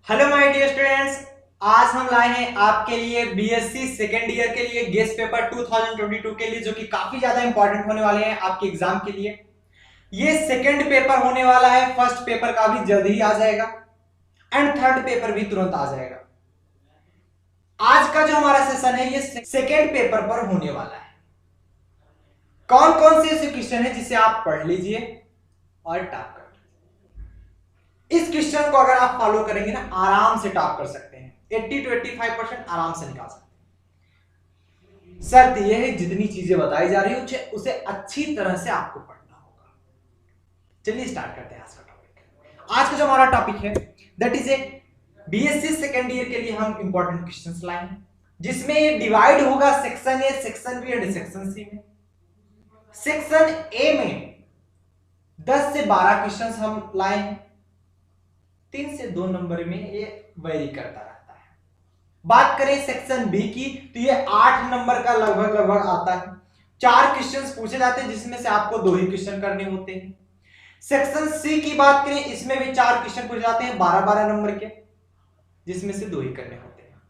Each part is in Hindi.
हेलो माय डियर स्टूडेंट्स, आज हम लाए हैं आपके लिए बीएससी सेकेंड ईयर के लिए गेस्ट पेपर 2022 के लिए, जो कि काफी ज्यादा इंपॉर्टेंट होने वाले हैं आपके एग्जाम के लिए। ये सेकेंड पेपर होने वाला है, फर्स्ट पेपर का भी जल्द ही आ जाएगा एंड थर्ड पेपर भी तुरंत आ जाएगा। आज का जो हमारा सेशन है ये सेकेंड पेपर पर होने वाला है। कौन कौन से ऐसे क्वेश्चन है जिसे आप पढ़ लीजिए और टॉप कर लीजिए। इस क्वेश्चन को अगर आप फॉलो करेंगे ना, आराम से टॉप कर सकते हैं, 80 to 85% आराम से निकाल सकते हैं। शर्त यह है जितनी चीजें बताई जा रही है उसे अच्छी तरह से आपको पढ़ना होगा। चलिए स्टार्ट करते हैं आज का टॉपिक। आज का जो हमारा टॉपिक है that is A BSc second year के लिए हम इंपॉर्टेंट क्वेश्चंस लाए हैं, जिसमें ये डिवाइड होगा section A, section B and section C में। सेक्शन ए में 10 से 12 क्वेश्चंस हम लाए हैं, 3 से 2 नंबर में ये वेरी करता रहता है। बात करें सेक्शन बी की तो ये 8 नंबर का लगभग आता है। 4 क्वेश्चंस पूछे जाते हैं जिसमें से आपको 2 ही क्वेश्चन करने होते हैं। सेक्शन सी की बात करें, इसमें भी 4 क्वेश्चन पूछे जाते हैं 12-12 नंबर के, जिसमें से 2 ही करने होते हैं।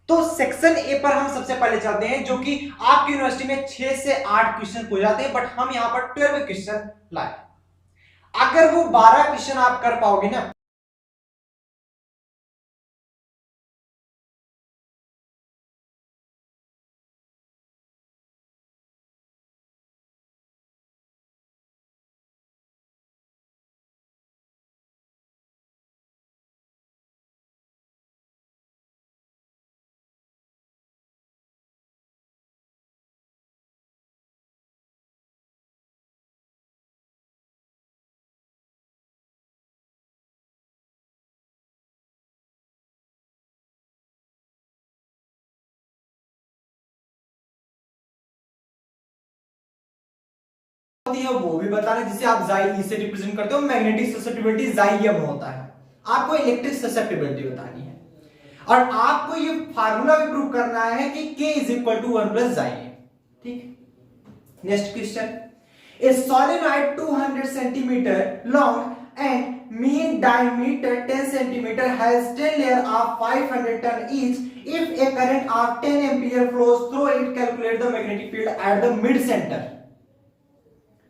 तो सेक्शन ए पर हम सबसे पहले चलते हैं, जो कि आपकी यूनिवर्सिटी में 6 से 8 क्वेश्चन पूछे जाते हैं, बट हम यहां पर 12 क्वेश्चन लाए। अगर वो 12 क्वेश्चन आप कर पाओगे ना, होती है वो भी बताना, जिसे आप जाई से रिप्रेजेंट करते हो। मैग्नेटिक ससेप्टिबिलिटी जाइया में होता है, आपको इलेक्ट्रिक ससेप्टिबिलिटी बतानी है, और आपको ये फार्मूला भी प्रूव करना है कि K is equal to 1 plus जाइए। ठीक, next question. A solenoid 200 centimetre long and mean diameter 10 centimeter has 10 layer of 500 ton each. If a current of 10 ampere flows through it, calculate the magnetic field at the mid center.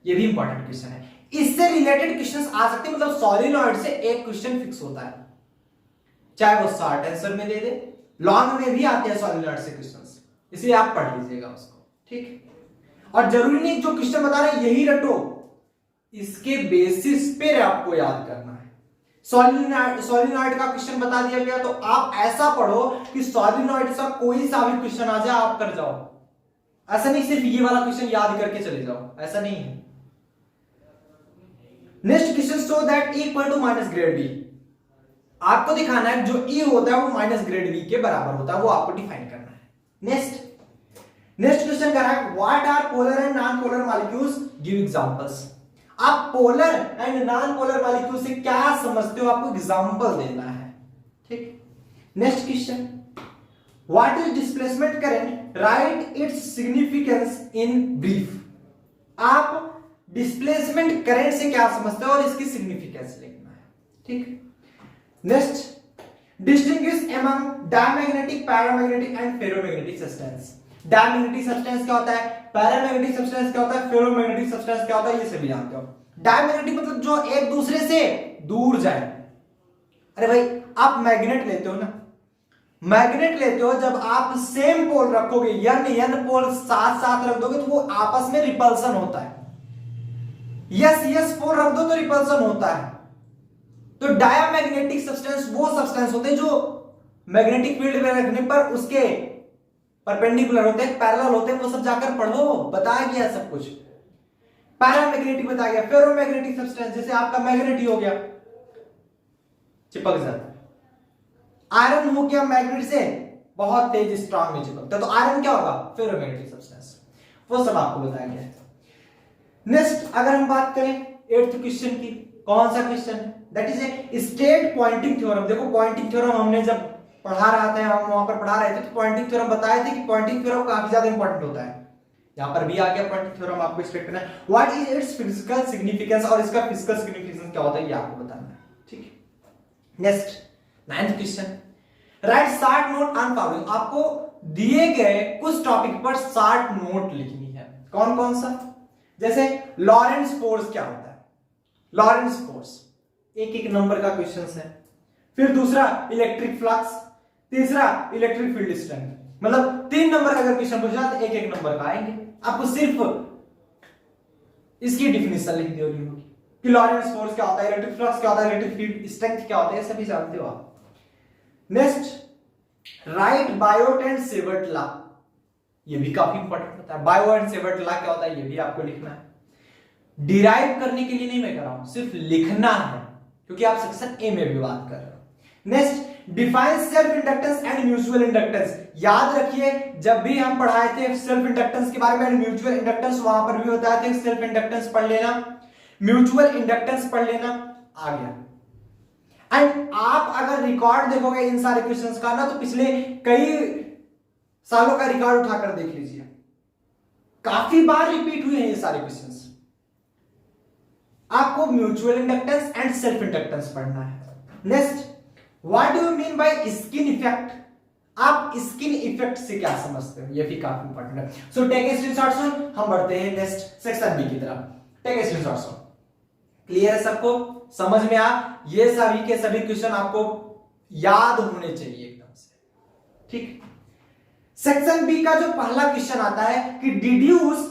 ये भी इंपॉर्टेंट क्वेश्चन है, इससे रिलेटेड क्वेश्चंस आ सकते हैं। मतलब सॉलिनॉइड से एक क्वेश्चन फिक्स होता है, चाहे वो शॉर्ट आंसर में दे दे, लॉन्ग में भी आते हैं सॉलिनॉइड से क्वेश्चंस, इसलिए आप पढ़ लीजिएगा उसको। ठीक, और जरूरी नहीं जो क्वेश्चन बता रहे हैं यही रटो, इसके बेसिस पे आपको याद करना है। सॉलिनॉइड का क्वेश्चन बता दिया गया तो आप ऐसा पढ़ो कि सॉलिनॉइड का कोई सा भी क्वेश्चन आ जाए आप कर जाओ। ऐसा नहीं सिर्फ ये वाला क्वेश्चन याद करके चले जाओ, ऐसा नहीं है। Next question, so that E equal to minus grad B. आपको दिखाना है जो E होता है वो माइनस ग्रेड बी के बराबर होता है, वो आपको डिफाइन करना है। नेक्स्ट क्वेश्चन कह रहा है what are polar and non polar molecules, give examples. आप polar and non polar molecule से क्या समझते हो, आपको एग्जांपल देना है। ठीक, next question, what is displacement current, write its significance in brief. आप डिस्प्लेसमेंट करंट से क्या समझते हो और इसकी सिग्निफिकेंस लिखना है। ठीक, next, distinguish among diamagnetic, paramagnetic and ferromagnetic substance. Diamagnetic substance क्या होता है, पैरामैग्नेटिक सब्सटेंस क्या होता है, फेरोमैग्नेटिक सब्सटेंस क्या होता है, ये सभी जानते हो। डायमैग्नेटिक मतलब जो एक दूसरे से दूर जाए। अरे भाई आप मैग्नेट लेते हो ना, मैग्नेट लेते हो, जब आप सेम पोल रखोगे, एन पोल साथ साथ रख दोगे तो वो आपस में रिपल्सन होता है। यस पोल रख दो तो रिपल्सन होता है। तो डायमैग्नेटिक सब्सटेंस वो सब्सटेंस होते हैं जो मैग्नेटिक फील्ड में रखने पर उसके परपेंडिकुलर होते हैं, पैरेलल होते हैं। वो सब जाकर पढ़ो, बताया गया सब कुछ। पैरामैग्नेटिक बताया गया, फेरोमैग्नेटिक सब्सटेंस जैसे आपका मैग्नेट ही हो गया, चिपक जाता है। आयरन हो गया मैग्नेट से बहुत तेज स्ट्रांग में चिपकता है, तो आयरन क्या होगा, फेरोमैग्नेटिक सब्सटेंस। वो सब आपको बताया गया है। नेक्स्ट अगर हम बात करें 8th क्वेश्चन की, कौन सा क्वेश्चन है, that is a state Poynting theorem. देखो पॉइंटिंग थ्योरम हमने जब पढ़ा रहा था, हम वहां पर पढ़ा रहे थे तो पॉइंटिंग थ्योरम बताए थे कि पॉइंटिंग थ्योरम काफी ज्यादा इंपॉर्टेंट होता है। यहां पर भी आ गया पॉइंटिंग थ्योरम, आपको स्टेट करना है। What is it's physical significance, और इसका फिजिकल सिग्निफिकेंस क्या होता है ये आपको बताना है। ठीक है, next 9th question, right short note on following. आपको दिए गए कुछ टॉपिक पर शॉर्ट नोट लिखनी है। कौन कौन सा? जैसे लॉरेंस फोर्स क्या होता है, लॉरेंस फोर्स एक नंबर का क्वेश्चन है। फिर दूसरा इलेक्ट्रिक फ्लक्स, तीसरा इलेक्ट्रिक फील्ड स्ट्रेंथ। मतलब 3 नंबर का अगर क्वेश्चन पूछा तो एक नंबर का आएंगे। आपको सिर्फ इसकी डिफिनेशन लिख दी होगी कि लॉरेंस फोर्स क्या होता है, इलेक्ट्रिक फ्लक्स क्या होता है, इलेक्ट्रिक फील्ड स्ट्रेंथ क्या होता है, ये सभी जानते हो आप। Next right Biot and Savart law, ये भी काफी इंपॉर्टेंट होता है। बायो एंड सेवर्ट लॉ क्या होता है, ये भी आपको लिखना है। डिराइव करने के लिए नहीं मैं कर रहा हूं, सिर्फ लिखना है, क्योंकि आप सेक्शन ए में भी बात कर रहे हो। Next define self inductance and mutual inductance. याद रखिए जब भी हम पढ़ाए थे सेल्फ इंडक्टेंस के बारे में एंड म्यूचुअल इंडक्टेंस, वहां पर भी बताया था सेल्फ इंडक्टेंस पढ़ लेना, म्यूचुअल इंडक्टेंस पढ़ लेना, आ गया। एंड आप अगर रिकॉर्ड देखोगे इन सारे क्वेश्चंस का ना, तो पिछले कई सालों का रिकॉर्ड उठाकर देख लीजिए, काफी बार रिपीट हुए हैं ये सारे क्वेश्चंस। आपको mutual inductance and self inductance पढ़ना है। Next what do you mean by skin effect, आप स्किन इफेक्ट से क्या समझते हो, ये भी काफी इंपॉर्टेंट है। सो टेक ए स्क्रीनशॉट सुन, हम बढ़ते हैं नेक्स्ट सेक्शन बी की तरफ। टेक ए स्क्रीनशॉट सुन, क्लियर है सबको, समझ में आ? ये सभी के सभी क्वेश्चन आपको याद होने चाहिए एकदम से, ठीक। सेक्शन बी का जो पहला क्वेश्चन आता है कि deduce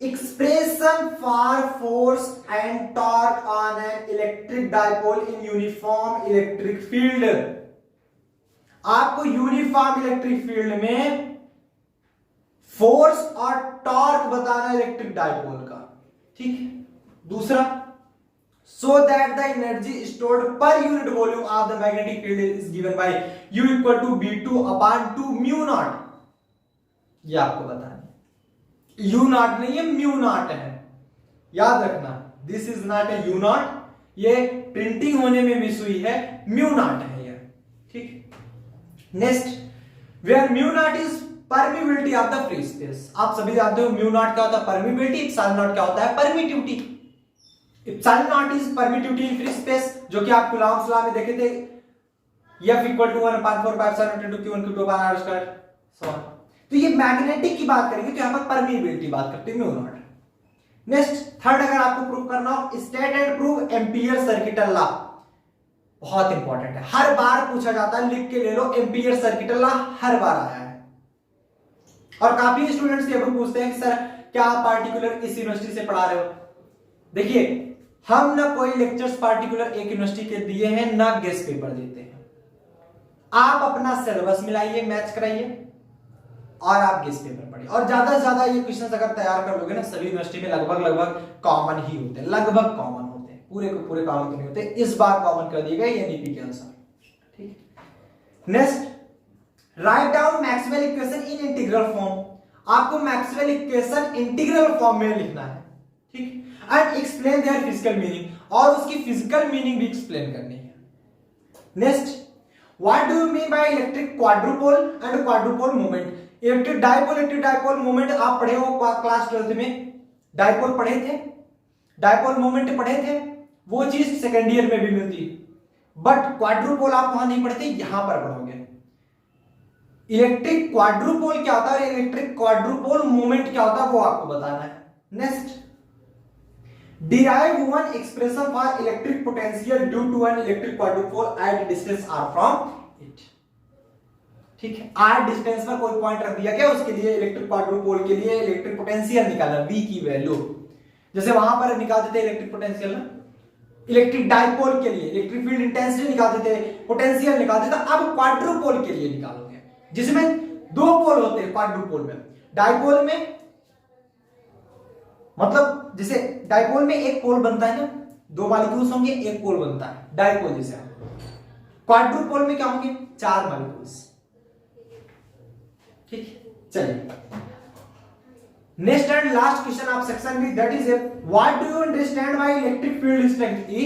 expression for force and torque on an electric dipole in uniform electric field. आपको यूनिफॉर्म इलेक्ट्रिक फील्ड में फोर्स और टॉर्क बताना इलेक्ट्रिक डाइपोल का, ठीक है। दूसरा so that the energy stored per unit volume of the magnetic field is given by U equal to B2 upon 2 mu naught। ये आपको बताना है, U naught नहीं है mu naught है, याद रखना। this is not a U naught, ये प्रिंटिंग होने में मिस हुई है, mu naught है ये, ठीक। Next where mu naught is permeability of the free space। आप सभी जानते हो mu naught क्या होता है, permeability, epsilon naught क्या होता है, permittivity। Epsilon naught is permittivity in free space, जो कि आप कूलॉम्स लॉ में देखे थे, F equal to 1/4 epsilon into Q1 Q2 r square, so on। तो ये मैग्नेटिक की बात करेंगे तो यहां पर परमिएबिलिटी बात करते हैं, म्यू नॉट। नेक्स्ट थर्ड अगर आपको प्रूव करना हो, state and prove ampere circuital law, बहुत इंपॉर्टेंट है, हर बार पूछा जाता है, लिख के ले लो, एम्पियर सर्किटल लॉ हर बार आया है। और काफी स्टूडेंट्स ये भी पूछते हैं कि सर क्या आप पार्टिकुलर इस यूनिवर्सिटी से पढ़ा रहे हो। देखिए हम ना कोई लेक्चर्स पार्टिकुलर एक यूनिवर्सिटी के दिए हैं, ना गेस्ट पेपर देते हैं। आप अपना सिलेबस मिलाइए, मैच कराइए और आप गेस्ट पेपर पढ़िए। और ज्यादा से ज्यादा ये क्वेश्चन अगर तैयार कर लोगे ना, सभी यूनिवर्सिटी में लगभग कॉमन ही होते हैं, लगभग कॉमन होते हैं, पूरे को पूरे कॉमन तो नहीं होते। इस बार कॉमन कर दिए गए एनईपी के अनुसार, ठीक। Next write down Maxwell equation इन इंटीग्रल फॉर्म। आपको मैक्सवेल इक्वेशन इंटीग्रल फॉर्म में लिखना है, ठीक। And explain their physical meaning, और उसकी फिजिकल मीनिंग भी एक्सप्लेन करनी है। Next what do you mean by electric quadrupole and quadrupole moment. Electric dipole moment आप पढ़े हो क्लास 12th में, डाइपोल पढ़े थे, डाइपोल मोमेंट पढ़े थे, वो चीज सेकेंड ईयर में भी मिलती है, बट क्वाड्रुपोल आप वहां नहीं पढ़ते, यहां पर पढ़ोगे। इलेक्ट्रिक क्वाड्रुपोल क्या होता है, इलेक्ट्रिक क्वाड्रुपोल मोमेंट क्या होता है, वो आपको बताना है। Next derive one expression for electric potential due to an electric quadrupole at distance r from it, ठीक है। r डिस्टेंस पर कोई पॉइंट रख दिया क्या, उसके लिए इलेक्ट्रिक क्वाड्रुपोल के लिए इलेक्ट्रिक पोटेंशियल निकालना, v की वैल्यू, जैसे वहां पर निकाल देते इलेक्ट्रिक पोटेंशियल ना, इलेक्ट्रिक डाइपोल के लिए इलेक्ट्रिक फील्ड इंटेंसिटी निकाल देते, पोटेंशियल निकाल देते। अब क्वाड्रुपोल के लिए निकालोगे, जिसमें 2 पोल होते हैं क्वाड्रुपोल में। डाइपोल में मतलब जैसे डाइपोल में एक पोल बनता है ना, 2 मॉलिक्यूल्स होंगे, एक पोल बनता है डाइपोल जैसे। क्वाड्रुपोल में क्या होंगे, 4 मॉलिक्यूल्स, ठीक। चलिए next and last question of section B, that is what do you understand by electric field strength. E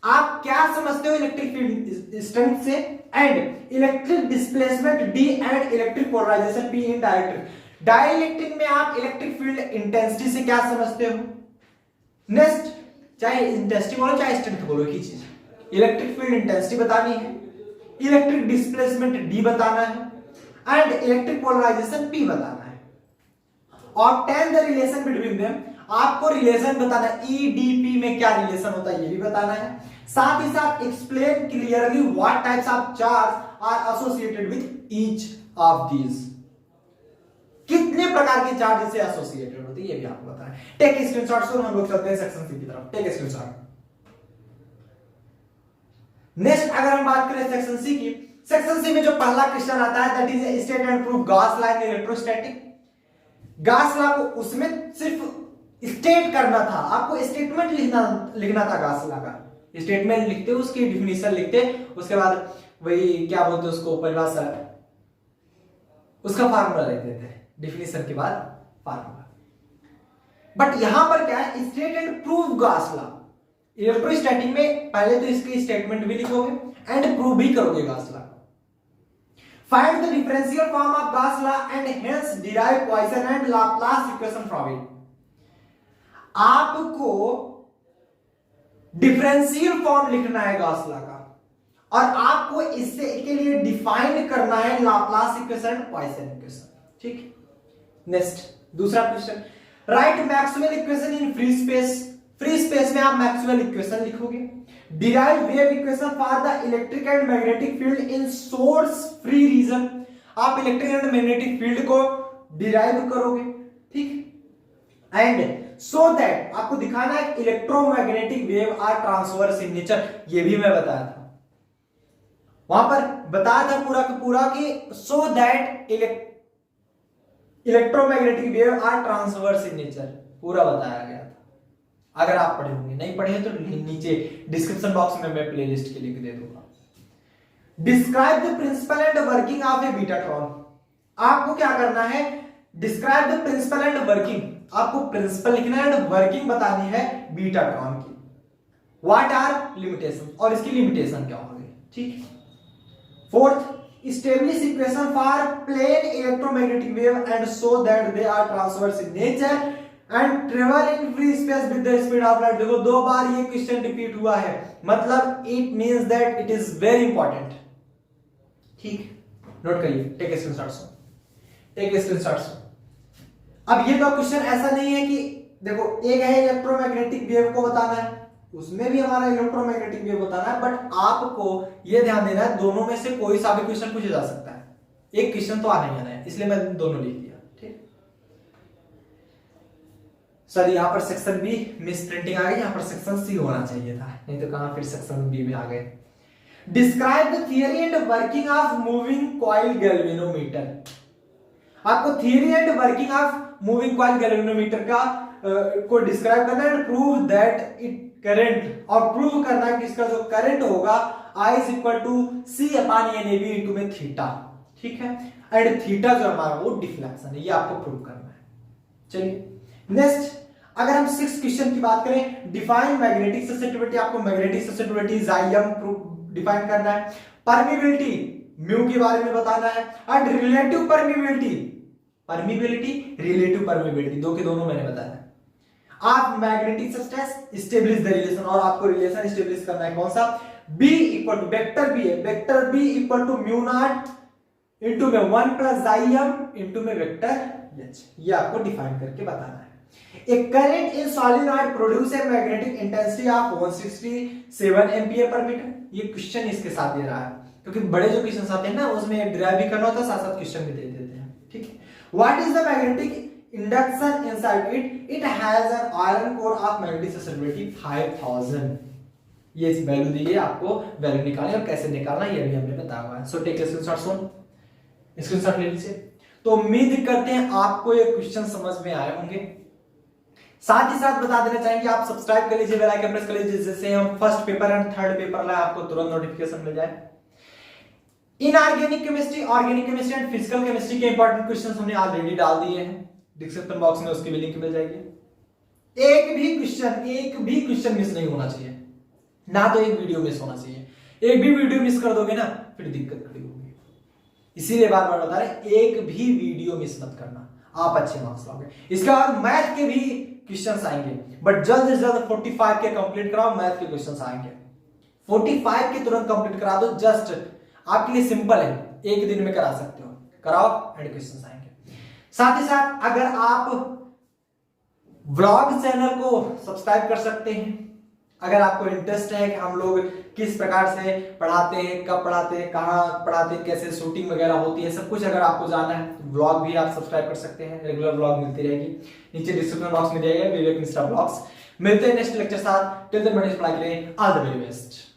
आप क्या समझते हो इलेक्ट्रिक फील्ड स्ट्रेंथ से, and electric displacement D and electric polarization P in dielectric. Dielectric में आप इलेक्ट्रिक फील्ड इंटेंसिटी से क्या समझते हो। नेक्स्ट चाहे इंटेंसिटी बोलो चाहे स्ट्रेंथ बोलो, एक ही चीज, इलेक्ट्रिक फील्ड इंटेंसिटी बतानी है, इलेक्ट्रिक डिस्प्लेसमेंट D बताना है एंड इलेक्ट्रिक पोलराइजेशन P बताना है। और 10 द रिलेशन बिटवीन देम, आपको रिलेशन बताना है, EDP में क्या रिलेशन होता है ये भी बताना है। साथ ही साथ explain clearly what types of charge are associated with each of these, कितने प्रकार के चार्ज से एसोसिएटेड होते हैं ये भी आपको बताना है। टेक स्क्रीनशॉट और हम लोग चलते हैं सेक्शन सी की तरफ। Take screenshot. नेक्स्ट अगर हम बात करें सेक्शन सी की, सेक्शन सी में जो पहला क्वेश्चन आता है that is state and prove Gauss law in electrostatic. Gauss law को उसमें सिर्फ स्टेट करना था, आपको स्टेटमेंट लिखना था गॉस लॉ का। स्टेटमेंट लिखते उसकी डिफिनीशन लिखते, उसके बाद वही क्या बोलते उसको परिभाषा, उसका फार्मूला लिख देते हैं, डिफिनीशन के बाद फार्मूला। बट यहां पर क्या है, state and prove Gauss law. Electrostatic में पहले तो इसकी स्टेटमेंट भी लिखोगे एंड प्रूव भी करोगे Gauss law. Find the differential form of Gauss law and hence derive Poisson and Laplace equation from it. आपको डिफरेंशियल फॉर्म लिखना है गॉस लॉ का और आपको इससे के लिए डिफाइन करना है लाप्लास इक्वेशन, पॉइसन इक्वेशन। ठीक, नेक्स्ट दूसरा question, write Maxwell equation in free space. Free space में आप मैक्सवेल इक्वेशन लिखोगे। Derive wave equation for the electric and magnetic field in source free region. आप इलेक्ट्रिक एंड मैग्नेटिक फील्ड को डिराइव करोगे। ठीक, एंड सो दैट आपको दिखाना है electromagnetic wave are transverse in nature, ये भी मैं बताया था वहां पर, बताया था पूरा का पूरा कि so that electromagnetic wave are transverse in nature, पूरा बताया गया था। अगर आप पढ़े होंगे, नहीं पढ़े तो नीचे डिस्क्रिप्शन बॉक्स में मैं प्लेलिस्ट के लिंक दे दूंगा। Describe the principle and working of a betatron. आपको क्या करना है, describe the principle and working, आपको प्रिंसिपल लिखना है एंड वर्किंग बतानी है बीटाट्रॉन की। व्हाट आर लिमिटेशन, और इसकी लिमिटेशन क्या होगी। ठीक, fourth, establish equation for plane electromagnetic wave and so that they are transverse in nature and travel in free space with the speed of light। देखो दो बार ये क्वेश्चन रिपीट हुआ है, मतलब it means that it is very important. ठीक, नोट करिए, टेक स्क्रीनशॉट्स, टेक स्क्रीनशॉट्स। अब ये दो क्वेश्चन ऐसा नहीं है कि देखो एक है इलेक्ट्रोमैग्नेटिक वेव को बताना है, उसमें भी हमारा इलेक्ट्रोमैग्नेटिक वेव बताना है, बट आपको यह ध्यान देना है दोनों में से कोई सा भी क्वेश्चन पूछा जा सकता है। एक क्वेश्चन तो आना ही आना है, इसलिए मैं दोनों लिख दिया। ठीक, सर यहां पर सेक्शन बी मिस प्रिंटिंग आ गई, यहां पर सेक्शन सी होना चाहिए था, नहीं तो कहां फिर सेक्शन बी में आ गए। Describe the theory and working of moving coil galvanometer. आपको theory and working of moving coil galvanometer का को डिस्क्राइब करना है, प्रूव दैट इट करंट, और प्रूव करना है कि इसका जो करंट होगा I is equal to C upon NAV into में थीटा। ठीक है, एंड थीटा जो हमारा वो डिफ्लेक्शन है, ये आपको प्रूव करना है। चलिए नेक्स्ट, अगर हम 6 क्वेश्चन की बात करें, डिफाइन मैग्नेटिक ससेप्टिबिलिटी। आपको मैग्नेटिक ससेप्टिबिलिटी जाइम डिफाइन करना है। परमिबिलिटी म्यू के बारे में बताना है, and relative permeability, permeability relative permeability दो के दोनों मैंने बताया। आप magnetic substance establish the relation, और आपको रिलेशन स्टेब्लिश करना है कौन सा, B equal to vector B है, vector B equal to mu naught into में 1 प्लस जाइम इनटू में वेक्टर H, ये आपको डिफाइन करके बताना है। एक current in solenoid produce a magnetic intensity of 167 ampere पर मीटर। ये क्वेश्चन इसके साथ दे रहा है, क्योंकि बड़े जो क्वेश्चन आते हैं ना उसमें डिराइव भी करना होता है, साथ साथ क्वेश्चन भी दे देते हैं। ठीक है, what is the magnetic induction inside it, it has an iron core of magnetic susceptibility 5000। ये इस वैल्यू दी है, आपको वैल्यू निकालनी और कैसे निकालना ये भी हमने बताया हुआ है। सो टेक स्क्रीनशॉट, स्क्रीनशॉट ले लीजिए। तो उम्मीद करते हैं आपको ये क्वेश्चन समझ में आए होंगे। साथ ही साथ बता देना चाहेंगे आप सब्सक्राइब कर लीजिए, बेल आइकन प्रेस कर लीजिए, जिससे हम first paper and third paper लाए आपको तुरंत नोटिफिकेशन मिल जाए। Inorganic chemistry, organic chemistry and physical chemistry के इंपॉर्टेंट क्वेश्चंस हमने ऑलरेडी डाल दिए हैं, डिस्क्रिप्शन बॉक्स में उसकी भी लिंक मिल जाएगी। एक भी क्वेश्चन मिस नहीं होना चाहिए, ना तो एक वीडियो मिस होना चाहिए। एक भी वीडियो मिस कर दोगे ना फिर दिक्कत खड़ी होगी, इसीलिए बार बार बता रहे एक भी वीडियो मिस मत करना, आप अच्छे मार्क्स लाओगे। इसके बाद मैथ के भी क्वेश्चंस आएंगे, बट जल्द से जल्द 45 के कंप्लीट कराओ, मैथ के क्वेश्चंस आएंगे। 45 के तुरंत कंप्लीट करा दो। जस्ट आपके लिए सिंपल है, एक दिन में करा सकते हो, कराओ एंड क्वेश्चन आएंगे। साथ ही साथ अगर आप व्लॉग चैनल को सब्सक्राइब कर सकते हैं, अगर आपको इंटरेस्ट है कि हम लोग किस प्रकार से पढ़ाते हैं, कब पढ़ाते हैं, कहाँ पढ़ाते हैं, कैसे शूटिंग वगैरह होती है, सब कुछ अगर आपको जानना है तो व्लॉग भी आप सब्सक्राइब कर सकते हैं। रेगुलर व्लॉग मिलती रहेगी, नीचे डिस्क्रिप्शन बॉक्स में दिया गया विवेक मिश्रा ब्लॉग्स। मिलते हैं नेक्स्ट लेक्चर साथ। टिल देन पढ़ाई के लिए ऑल द वेरी बेस्ट।